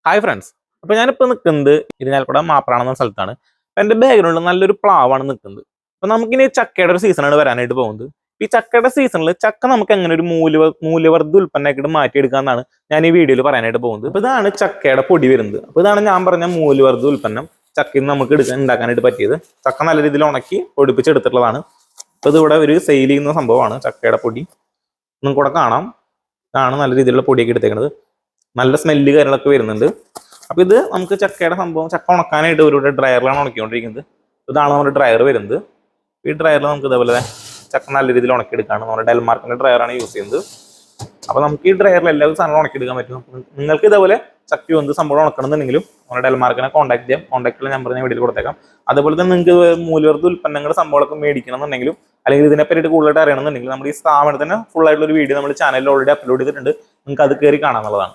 Hi friends. അപ്പോൾ ഞാനിപ്പോൾ നിൽക്കുന്നത് ഇരിഞ്ഞാലക്കുട മാപ്രാണം എന്ന സ്ഥലത്താണ്. അപ്പോൾ എൻ്റെ ബാക്ക്ഗ്രൗണ്ടിൽ നല്ലൊരു പ്ലാവാണ് നിൽക്കുന്നത്. അപ്പോൾ നമുക്കിനി ചക്കയുടെ ഒരു സീസണാണ് വരാനായിട്ട് പോകുന്നത്. ഈ ചക്കയുടെ സീസണിൽ ചക്ക നമുക്ക് എങ്ങനെ ഒരു മൂല്യവർദ്ധിത ഉൽപ്പന്നമായിട്ട് മാറ്റിയെടുക്കാമെന്നാണ് ഞാൻ ഈ വീഡിയോയിൽ പറയാനായിട്ട് പോകുന്നത്. അപ്പോൾ ഇതാണ് ചക്കയുടെ പൊടി വരുന്നത്. അപ്പോൾ ഇതാണ് ഞാൻ പറഞ്ഞ മൂല്യവർദ്ധിത ഉൽപ്പന്നം ചക്കയിൽ നിന്ന് നമുക്ക് ഉണ്ടാക്കാനായിട്ട് പറ്റിയത്. ചക്ക നല്ല രീതിയിൽ ഉണക്കി പൊടിപ്പിച്ചെടുത്തിട്ടുള്ളതാണ്. അപ്പോൾ ഇതിവിടെ ഒരു സെയിൽ ചെയ്യുന്ന സംഭവമാണ് ചക്കയുടെ പൊടി. നിങ്ങൾക്ക് കൂടെ കാണാം. ഇതാണ് നല്ല രീതിയിലുള്ള പൊടിയൊക്കെ എടുത്തേക്കുന്നത്. നല്ല സ്മെല്ല് കാര്യങ്ങളൊക്കെ വരുന്നുണ്ട്. അപ്പോൾ ഇത് നമുക്ക് ചക്കയുടെ സംഭവം ചക്ക ഉണക്കാനായിട്ട് ഒരു ഡ്രയറിലാണ് ഉണക്കിക്കൊണ്ടിരിക്കുന്നത്. ഇതാണ് നമ്മുടെ ഡ്രയർ വരുന്നത്. ഈ ഡ്രയറിൽ നമുക്ക് ഇതേപോലെ ചക്ക നല്ല രീതിയിൽ ഉണക്കിയെടുക്കാണ്. നമ്മുടെ ഡെൽമാർക്കിൻ്റെ ഡ്രയറാണ് യൂസ് ചെയ്യുന്നത്. അപ്പോൾ നമുക്ക് ഈ ഡ്രയറിൽ എല്ലാ സാധനവും ഉണക്കിയെടുക്കാൻ പറ്റും. നിങ്ങൾക്ക് ഇതേപോലെ ചക്ക എന്ത് സംഭവം ഉണക്കണമെന്നുണ്ടെങ്കിലും നമ്മുടെ ഡെൽമാർക്കിനെ കോൺടാക്ട് ചെയ്യാം. കോൺടാക്റ്റുള്ള നമ്പർ ഞാൻ വീഡിയോയിൽ കൊടുത്തേക്കാം. അതുപോലെ തന്നെ നിങ്ങൾക്ക് മൂല്യവർദ്ധിത ഉൽപ്പന്നങ്ങളുടെ സംഭവങ്ങളൊക്കെ മേടിക്കണം എന്നുണ്ടെങ്കിലും അല്ലെങ്കിൽ ഇതിനെ പറ്റിയിട്ട് കൂടുതലായിട്ട് അറിയണമെന്നുണ്ടെങ്കിൽ നമ്മുടെ ഈ സ്ഥാപനത്തിന് ഫുൾ ആയിട്ടുള്ള ഒരു വീഡിയോ നമ്മുടെ ചാനലിൽ ഓൾറെഡി അപ്ലോഡ് ചെയ്തിട്ടുണ്ട്. നിങ്ങൾക്ക് അത് കയറി കാണാമെന്നുള്ളതാണ്.